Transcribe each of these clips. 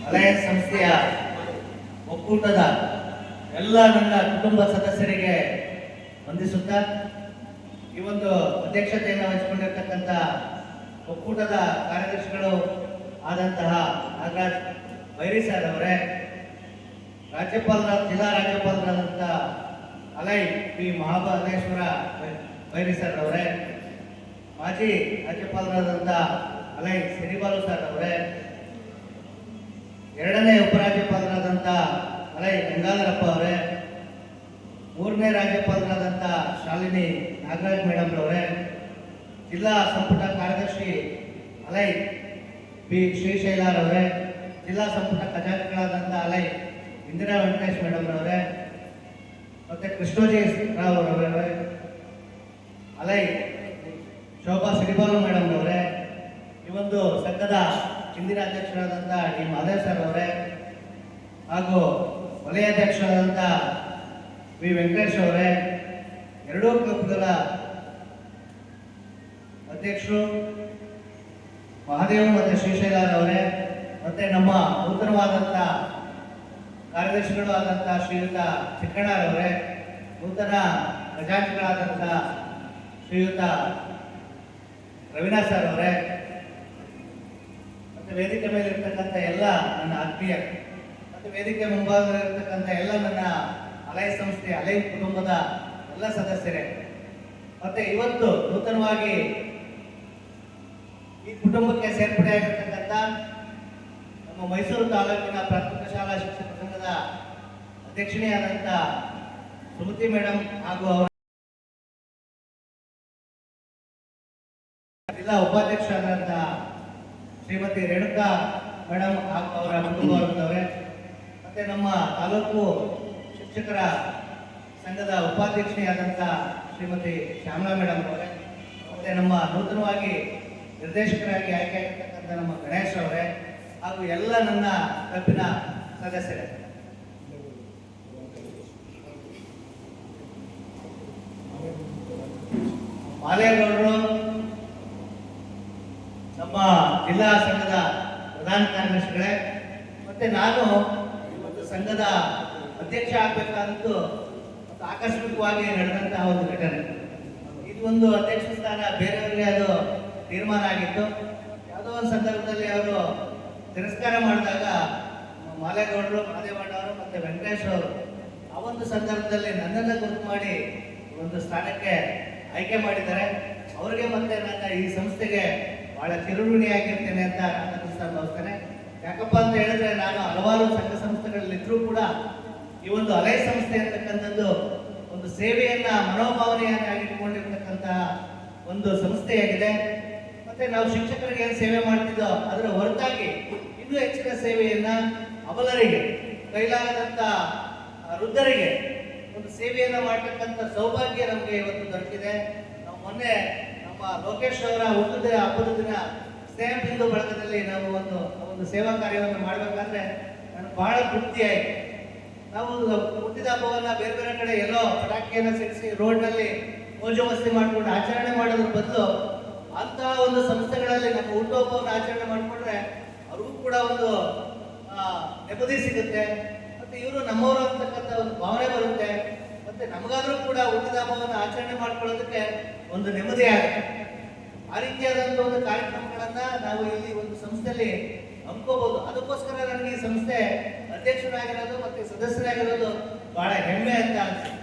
Alliance ಸಂಸ್ಥೆಯ ಒಕ್ಕೂಟದ ಎಲ್ಲ ನನ್ನ ಕುಟುಂಬ ಸದಸ್ಯರಿಗೆ ವಂದಿಸುತ್ತಾ ಈ ಒಂದು ಅಧ್ಯಕ್ಷತೆಯನ್ನು ವಹಿಸಿಕೊಂಡಿರ್ತಕ್ಕಂಥ ಒಕ್ಕೂಟದ ಕಾರ್ಯದರ್ಶಿಗಳು ಆದಂತಹ ನಾಗರಾಜ್ ಬೈರಿ ಸರ್ ಅವರೇ, ಜಿಲ್ಲಾ ರಾಜ್ಯಪಾಲರಾದಂಥ ಅಲೈ ಪಿ ಮಹಾಬಲೇಶ್ವರ ಬೈರಿ ಸರ್ ಅವರೇ, ಮಾಜಿ ರಾಜ್ಯಪಾಲರಾದಂಥ ಅಲೈ ಸಿರಿಬಾಲು ಸರ್ ಅವರೇ, ಎರಡನೇ ಉಪರಾಜ್ಯಪಾಲರಾದಂಥ ಅಲೈ ಗಂಗಾಧರಪ್ಪ ಅವರೇ, ಮೂರನೇ ರಾಜ್ಯಪಾಲರಾದಂಥ ಶಾಲಿನಿ ನಾಗರಾಜ್ ಮೇಡಮ್ ರವರೇ, ಜಿಲ್ಲಾ ಸಂಪುಟ ಕಾರ್ಯದರ್ಶಿ ಅಲೈ ಬಿ ಶ್ರೀಶೈಲರವರೇ, ಜಿಲ್ಲಾ ಸಂಪುಟ ಖಜಾಂಚಿಗಳಾದಂಥ ಅಲೈ ಇಂದಿರಾ ವೆಂಕಟೇಶ್ ಮೇಡಮ್ ರವರೇ, ಮತ್ತು ಕೃಷ್ಣೋಜಿ ರಾವ್ ಅವರೇ, ಅಲೈ ಶೋಭಾ ಸಿರಿಬಾಲು ಮೇಡಮ್ ರವರೇ, ಈ ಒಂದು ಸಂಘದ ಹಿಂದಿನ ಅಧ್ಯಕ್ಷರಾದಂಥ ಡಿ ಮಾದೇವ್ ಸರ್ ಅವರೇ, ಹಾಗೂ ವಲಯಾಧ್ಯಕ್ಷರಾದಂಥ ವಿ ವೆಂಕಟೇಶ್ ಅವರೇ, ಎರಡೂ ಕ್ಲಬ್ಗಳ ಅಧ್ಯಕ್ಷರು ಮಹಾದೇವ್ ಮತ್ತು ಶ್ರೀಶೈಲರವರೇ, ಮತ್ತು ನಮ್ಮ ನೂತನವಾದಂಥ ಕಾರ್ಯದರ್ಶಿಗಳು ಆದಂಥ ಶ್ರೀಯುತ ಚಿಕ್ಕಣ್ಣರವರೇ, ನೂತನ ಖಜಾಂಚಿಗಳಾದಂಥ ಶ್ರೀಯುತ ರವೀನಾಥ್ ಸರ್ ಅವರೇ, ಮತ್ತು ವೇದಿಕೆ ಮೇಲೆ ಇರ್ತಕ್ಕಂಥ ಎಲ್ಲ ನನ್ನ ಆತ್ಮೀಯ ಮತ್ತು ವೇದಿಕೆ ಮುಂಭಾಗದಲ್ಲಿರ್ತಕ್ಕಂಥ ಎಲ್ಲ ನನ್ನ ಅಲೈ ಸಂಸ್ಥೆ ಅಲೈ ಕುಟುಂಬದ ಎಲ್ಲ ಸದಸ್ಯರೇ, ಮತ್ತು ಇವತ್ತು ನೂತನವಾಗಿ ಈ ಕುಟುಂಬಕ್ಕೆ ಸೇರ್ಪಡೆಯಾಗಿರ್ತಕ್ಕಂಥ ನಮ್ಮ ಮೈಸೂರು ತಾಲೂಕಿನ ಪ್ರಾಥಮಿಕ ಶಾಲಾ ಶಿಕ್ಷಕ ಸಂಘದ ಅಧ್ಯಕ್ಷಣೆಯಾದಂಥ ಸುಮತಿ ಮೇಡಮ್ ಹಾಗೂ ಅವರ ಜಿಲ್ಲಾ ಉಪಾಧ್ಯಕ್ಷರಾದಂಥ ಶ್ರೀಮತಿ ರೇಣುಕಾ ಮೇಡಮ್ ಹಾಗೂ ಅವರ ಕುಟುಂಬವರ್ಗದವರೇ, ಮತ್ತು ನಮ್ಮ ತಾಲೂಕು ಶಿಕ್ಷಕರ ಸಂಘದ ಉಪಾಧ್ಯಕ್ಷೆಯಾದಂಥ ಶ್ರೀಮತಿ ಶ್ಯಾಮಲಾ ಮೇಡಮ್ ಅವರೇ, ಮತ್ತು ನಮ್ಮ ನೂತನವಾಗಿ ನಿರ್ದೇಶಕರಾಗಿ ಆಯ್ಕೆಯಾಗಿರ್ತಕ್ಕಂಥ ನಮ್ಮ ಗಣೇಶ್ ಅವರೇ, ಹಾಗೂ ಎಲ್ಲ ನನ್ನ ಕ್ಲಬ್ಬಿನ ಸದಸ್ಯರೇ, ಮಾಲೇಗೌಡರು, ನಮ್ಮ ಜಿಲ್ಲಾ ಸಂಘದ ಪ್ರಧಾನ ಕಾರ್ಯದರ್ಶಿಗಳೇ, ಮತ್ತೆ ನಾನು ಇವತ್ತು ಸಂಘದ ಅಧ್ಯಕ್ಷ ಆಗಬೇಕಾದಂತೂ ಆಕಸ್ಮಿಕವಾಗಿ ನಡೆದಂತಹ ಒಂದು ಘಟನೆ. ಇದು ಒಂದು ಅಧ್ಯಕ್ಷ ಸ್ಥಾನ ಬೇರೆಯವರಿಗೆ ಅದು ತೀರ್ಮಾನ ಆಗಿತ್ತು. ಯಾವುದೋ ಒಂದು ಸಂದರ್ಭದಲ್ಲಿ ಅವರು ತಿರಸ್ಕಾರ ಮಾಡಿದಾಗ ಮಾಲೇಗೌಡರು, ಮಹದೇವಣ್ಣವರು ಮತ್ತು ವೆಂಕಟೇಶ್ ಅವರು ಆ ಒಂದು ಸಂದರ್ಭದಲ್ಲಿ ನನ್ನನ್ನು ಗುರುತು ಮಾಡಿ ಒಂದು ಸ್ಥಾನಕ್ಕೆ ಆಯ್ಕೆ ಮಾಡಿದ್ದಾರೆ. ಅವರಿಗೆ ಮತ್ತೆ ನನ್ನ ಈ ಸಂಸ್ಥೆಗೆ ಬಹಳ ಚಿರಋಣಿಯಾಗಿರ್ತೇನೆ ಅಂತ ನಾನು ಭಾವಿಸ್ತೇನೆ. ಯಾಕಪ್ಪ ಅಂತ ಹೇಳಿದ್ರೆ, ನಾನು ಹಲವಾರು ಸಂಘ ಸಂಸ್ಥೆಗಳಲ್ಲಿದ್ದರೂ ಕೂಡ ಈ ಒಂದು ಅಲೈ ಸಂಸ್ಥೆ ಅಂತಕ್ಕಂಥದ್ದು ಒಂದು ಸೇವೆಯನ್ನ ಮನೋಭಾವನೆಯನ್ನಾಗಿ ಇಟ್ಕೊಂಡಿರ್ತಕ್ಕಂತಹ ಒಂದು ಸಂಸ್ಥೆಯಾಗಿದೆ. ಮತ್ತೆ ನಾವು ಶಿಕ್ಷಕರಿಗೆ ಏನು ಸೇವೆ ಮಾಡ್ತಿದ್ದೋ ಅದರ ಹೊರತಾಗಿ ಇನ್ನೂ ಹೆಚ್ಚಿನ ಸೇವೆಯನ್ನ ಅಬಲರಿಗೆ, ಕೈಲಾಗದಂತ ವೃದ್ಧರಿಗೆ ಒಂದು ಸೇವೆಯನ್ನ ಮಾಡತಕ್ಕಂಥ ಸೌಭಾಗ್ಯ ನಮಗೆ ಇವತ್ತು ದೊರಕಿದೆ. ನಾವು ಮೊನ್ನೆ ನಮ್ಮ ಲೋಕೇಶ್ ಅವರ ಹುಟ್ಟದ ಹಬ್ಬದ ದಿನ ಸ್ನೇಹ ಬಿಂದು ಬಳಗದಲ್ಲಿ ನಾವು ಒಂದು ಸೇವಾ ಕಾರ್ಯವನ್ನು ಮಾಡಬೇಕಾದ್ರೆ ನನಗೆ ಬಹಳ ತೃಪ್ತಿ ಆಯಿತು. ನಾವು ಹುಟ್ಟಿದ ಹಬ್ಬವನ್ನ ಬೇರೆ ಬೇರೆ ಕಡೆ ಎಲ್ಲೋ ಪಟಾಕಿಯನ್ನು ಸಿಡಿಸಿ ರೋಡ್ನಲ್ಲಿ ಮೋಜು ಮಸ್ತಿ ಮಾಡ್ಕೊಂಡು ಆಚರಣೆ ಮಾಡೋದ್ರ ಬದಲು ಅಂತಹ ಒಂದು ಸಂಸ್ಥೆಗಳಲ್ಲಿ ನಮ್ಮ ಹುಟ್ಟುಹಬ್ಬವನ್ನು ಆಚರಣೆ ಮಾಡಿಕೊಂಡ್ರೆ ಅವ್ರಿಗೂ ಕೂಡ ಒಂದು ನೆಮ್ಮದಿ ಸಿಗುತ್ತೆ. ಮತ್ತೆ ಇವರು ನಮ್ಮವರು ಅಂತಕ್ಕಂಥ ಒಂದು ಭಾವನೆ ಬರುತ್ತೆ. ಮತ್ತೆ ನಮಗಾದ್ರೂ ಕೂಡ ಹುಟ್ಟಿದ ಹಬ್ಬವನ್ನು ಆಚರಣೆ ಮಾಡ್ಕೊಳ್ಳೋದಕ್ಕೆ ಒಂದು ನೆಮ್ಮದಿ ಆಗುತ್ತೆ. ಆ ರೀತಿಯಾದಂಥ ಒಂದು ಕಾರ್ಯಕ್ರಮಗಳನ್ನ ನಾವು ಇಲ್ಲಿ ಒಂದು ಸಂಸ್ಥೆಯಲ್ಲಿ ಹಮ್ಕೋಬಹುದು. ಅದಕ್ಕೋಸ್ಕರ ನನಗೆ ಈ ಸಂಸ್ಥೆ ಅಧ್ಯಕ್ಷರಾಗಿರೋದು ಮತ್ತೆ ಸದಸ್ಯರಾಗಿರೋದು ಬಹಳ ಹೆಮ್ಮೆ ಅಂತ ಅನ್ಸುತ್ತೆ.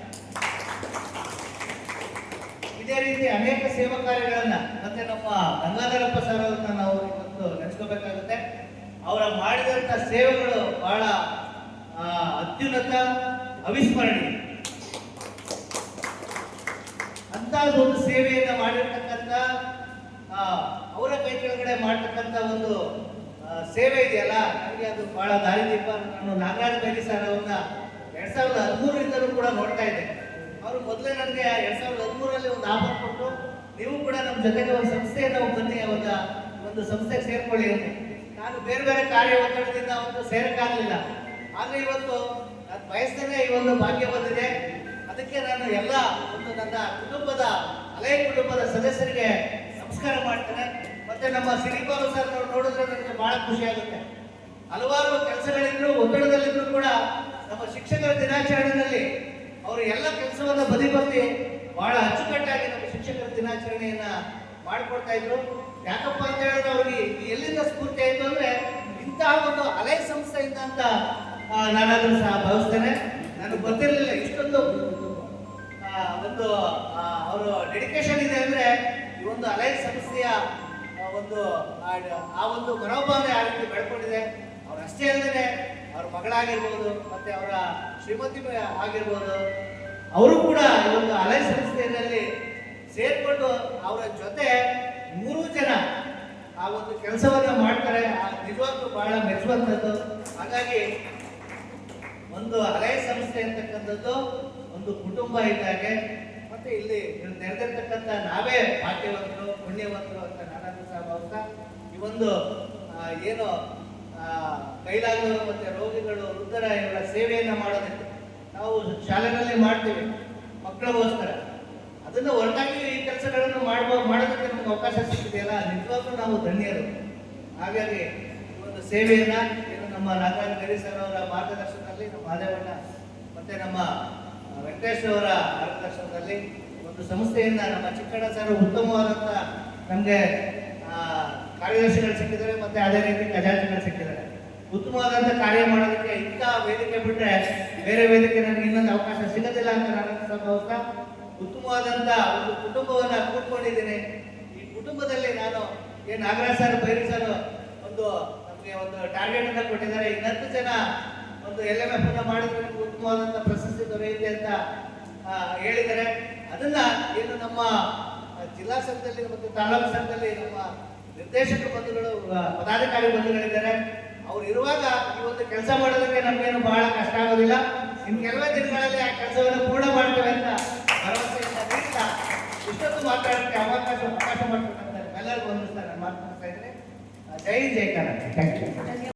ಇದೇ ರೀತಿ ಅನೇಕ ಸೇವಾ ಕಾರ್ಯಗಳನ್ನ ಮತ್ತೆ ನಮ್ಮ ಗಂಗಾಧರಪ್ಪ ಸರ್ ಅವ್ರನ್ನ ನಾವು ಇವತ್ತು ನೆನೆಸ್ಕೋಬೇಕಾಗುತ್ತೆ. ಅವರ ಮಾಡಿದಂಥ ಸೇವೆಗಳು ಬಹಳ ಅತ್ಯುನ್ನತ, ಅವಿಸ್ಮರಣೀಯ. ಅಂತ ಒಂದು ಸೇವೆಯನ್ನ ಮಾಡಿರ್ತಕ್ಕಂಥ ಅವರ ಕೈ ಕೆಳಗಡೆ ಮಾಡ್ತಕ್ಕಂಥ ಒಂದು ಸೇವೆ ಇದೆಯಲ್ಲ, ನನಗೆ ಅದು ಬಹಳ ದಾರಿದೀಪ. ನಾನು ನಾಗರಾಜ್ ಬೈರಿ ಸರ್ ಅವ್ರನ್ನ 2013ರಿಂದಲೂ ಕೂಡ ನೋಡ್ತಾ ಇದ್ದೆ. ಅವರು ಮೊದಲೇ ನನಗೆ 2013ರಲ್ಲಿ ಒಂದು ಆಫರ್ ಕೊಟ್ಟು, ನೀವು ಕೂಡ ನಮ್ಮ ಜೊತೆಗೆ ಒಂದು ಸಂಸ್ಥೆಯನ್ನು ಬನ್ನಿ, ಒಂದು ಸಂಸ್ಥೆಗೆ ಸೇರ್ಕೊಳ್ಳಿ ಅಂತ. ನಾನು ಬೇರೆ ಬೇರೆ ಕಾರ್ಯ ಒತ್ತಡದಿಂದ ಒಂದು ಸೇರಕ್ಕಾಗಲಿಲ್ಲ. ಆದರೆ ಇವತ್ತು ನಾನು ಬಯಸ್ತೇನೆ ಈ ಒಂದು ಭಾಗ್ಯ ಬಂದಿದೆ. ಅದಕ್ಕೆ ನಾನು ಎಲ್ಲ ಒಂದು ನನ್ನ ಕುಟುಂಬದ ಅಲೈ ಕುಟುಂಬದ ಸದಸ್ಯರಿಗೆ ನಮಸ್ಕಾರ ಮಾಡ್ತೇನೆ. ಮತ್ತೆ ನಮ್ಮ ಸಿರಿಬಾಲು ಸರ್ ನೋಡಿದ್ರೆ ನನಗೆ ಬಹಳ ಖುಷಿ ಆಗುತ್ತೆ. ಹಲವಾರು ಕೆಲಸಗಳಿದ್ರು, ಒತ್ತಡದಲ್ಲಿದ್ರು ಕೂಡ ನಮ್ಮ ಶಿಕ್ಷಕರ ದಿನಾಚರಣೆಯಲ್ಲಿ ಅವರು ಎಲ್ಲ ಕೆಲಸವನ್ನ ಬದಿಗೊತ್ತಿ ಬಹಳ ಅಚ್ಚುಕಟ್ಟಾಗಿ ನಮ್ಮ ಶಿಕ್ಷಕರ ದಿನಾಚರಣೆಯನ್ನ ಮಾಡಿಕೊಡ್ತಾ ಇದ್ರು. ಯಾಕಪ್ಪ ಅಂತ ಹೇಳಿದ್ರೆ ಅವ್ರಿಗೆ ಎಲ್ಲಿಂದ ಸ್ಫೂರ್ತಿ ಆಯ್ತು ಅಂದ್ರೆ ಇಂತಹ ಒಂದು ಅಲೈ ಸಂಸ್ಥೆಯಿಂದ ಅಂತ ನಾನಾದ್ರೂ ಸಹ ಭಾವಿಸ್ತೇನೆ. ನನಗೆ ಗೊತ್ತಿರಲಿಲ್ಲ ಇಷ್ಟೊಂದು ಒಂದು ಅವರ ಡೆಡಿಕೇಶನ್ ಇದೆ ಅಂದ್ರೆ ಈ ಒಂದು ಅಲೈ ಸಂಸ್ಥೆಯ ಒಂದು ಆ ಒಂದು ಮನೋಭಾವನೆ ಆ ರೀತಿ ಬೆಳ್ಕೊಂಡಿದೆ. ಅವ್ರು ಅಷ್ಟೇ ಅಲ್ಲದೆ ಅವ್ರ ಮಗಳಾಗಿರ್ಬೋದು ಮತ್ತೆ ಅವರ ಶ್ರೀಮತಿ ಆಗಿರ್ಬೋದು, ಅವರು ಕೂಡ ಈ ಒಂದು ಅಲೈ ಸಂಸ್ಥೆಯಲ್ಲಿ ಸೇರ್ಕೊಂಡು ಅವರ ಜೊತೆ 3 ಜನ ಆ ಒಂದು ಕೆಲಸವನ್ನ ಮಾಡ್ತಾರೆ. ನಿಜವಾಗ್ಲೂ ಬಹಳ ಮೆಚ್ಚುವಂಥದ್ದು. ಹಾಗಾಗಿ ಒಂದು ಅಲೈ ಸಂಸ್ಥೆ ಅಂತಕ್ಕಂಥದ್ದು ಒಂದು ಕುಟುಂಬ ಇದ್ದಾಗೆ. ಮತ್ತೆ ಇಲ್ಲಿ ನೆರೆದಿರ್ತಕ್ಕಂಥ ನಾವೇ ಭಾಗ್ಯವಂತರು, ಪುಣ್ಯವಂತರು ಅಂತ ನಾನಾದ್ರೂ ಸಹ ಭಾವಿಸ್ತಾ ಈ ಒಂದು ಏನು ಕೈಲಾಗದವರು ಮತ್ತೆ ರೋಗಿಗಳು, ವೃದ್ಧರ ಇವರ ಸೇವೆಯನ್ನ ಮಾಡೋದಕ್ಕೆ ನಾವು ಶಾಲೆಗಳಲ್ಲಿ ಮಾಡ್ತೀವಿ ಮಕ್ಕಳಿಗೋಸ್ಕರ. ಅದನ್ನು ಹೊರತಾಗಿ ಈ ಕೆಲಸಗಳನ್ನು ಮಾಡೋದಕ್ಕೆ ನಮ್ಗೆ ಅವಕಾಶ ಸಿಕ್ಕಿದೆಯಲ್ಲ, ನಿಜವಾಗ್ಲೂ ನಾವು ಧನ್ಯರು. ಹಾಗಾಗಿ ಈ ಒಂದು ಸೇವೆಯನ್ನ ಏನು ನಮ್ಮ ನಾಗರಾಜ್ ಗರಿ ಸರ್ ಅವರ ಮಾರ್ಗದರ್ಶನದಲ್ಲಿ, ನಮ್ಮ ಮಾದೇವಣ್ಣ ಮತ್ತೆ ನಮ್ಮ ವೆಂಕಟೇಶ್ ಅವರ ಮಾರ್ಗದರ್ಶನದಲ್ಲಿ ಒಂದು ಸಂಸ್ಥೆಯನ್ನ ನಮ್ಮ ಚಿಕ್ಕಣ್ಣ ಸರ್ ಉತ್ತಮವಾದಂಥ ನಮಗೆ ಕಾರ್ಯದರ್ಶಿಗಳು ಸಿಕ್ಕಿದ್ದಾರೆ, ಮತ್ತೆ ಅದೇ ರೀತಿ ಖಜಾಂಚಿಗಳು ಸಿಕ್ಕಿದ್ದಾರೆ. ಉತ್ತಮವಾದಂಥ ಕಾರ್ಯ ಮಾಡೋದಕ್ಕೆ ಇಂಥ ವೇದಿಕೆ ಬಿಟ್ಟರೆ ಬೇರೆ ವೇದಿಕೆ ನನಗೆ ಇನ್ನೊಂದು ಅವಕಾಶ ಸಿಗೋದಿಲ್ಲ ಅಂತ ನಾನು ಭಾವಿಸ್ತಾ ಉತ್ತಮವಾದಂಥ ಒಂದು ಕುಟುಂಬವನ್ನ ಕೂತ್ಕೊಂಡಿದ್ದೀನಿ. ಈ ಕುಟುಂಬದಲ್ಲಿ ನಾನು ಏನು ನಾಗರಾಜ್ ಸರ್, ಬೈರಿ ಸರ್ ಒಂದು ನಮಗೆ ಒಂದು ಟಾರ್ಗೆಟ್ ಅನ್ನ ಕೊಟ್ಟಿದ್ದಾರೆ. 10 ಜನ ಒಂದು LMF ಅನ್ನ ಮಾಡಿದ್ರೆ ನಿಮ್ಗೆ ಉತ್ತಮವಾದಂಥ ಪ್ರಶಸ್ತಿ ದೊರೆಯುತ್ತೆ ಅಂತ ಹೇಳಿದ್ದಾರೆ. ಅದನ್ನ ಏನು ನಮ್ಮ ಜಿಲ್ಲಾ ಸಂಘದಲ್ಲಿ ಮತ್ತು ತಾಲೂಕು ಸಂಘದಲ್ಲಿ ನಮ್ಮ ನಿರ್ದೇಶಕ ಬಂಧುಗಳು, ಪದಾಧಿಕಾರಿ ಬಂಧುಗಳಿದ್ದಾರೆ. ಅವ್ರು ಇರುವಾಗ ಈ ಒಂದು ಕೆಲಸ ಮಾಡೋದಕ್ಕೆ ನಮಗೇನು ಬಹಳ ಕಷ್ಟ ಆಗೋದಿಲ್ಲ. ಇನ್ನು ಕೆಲವೇ ದಿನಗಳಲ್ಲಿ ಆ ಕೆಲಸವನ್ನು ಪೂರ್ಣ ಮಾಡ್ತೇವೆ ಅಂತ ಭರವಸೆಯಿಂದ ನೀಡ್ತಾ ಇಷ್ಟೊತ್ತು ಮಾತಾಡೋಕ್ಕೆ ಅವಕಾಶ ಮಾಡಿಕೊಟ್ಟಂತ ಎಲ್ಲರಿಗೂ ವಂದಿಸ್ತಾ ನಾನು ಮಾತನಾಡ್ತಾ ಇದ್ದೀನಿ. ಜೈ ಕರ್ನಾಟಕ. Thank you.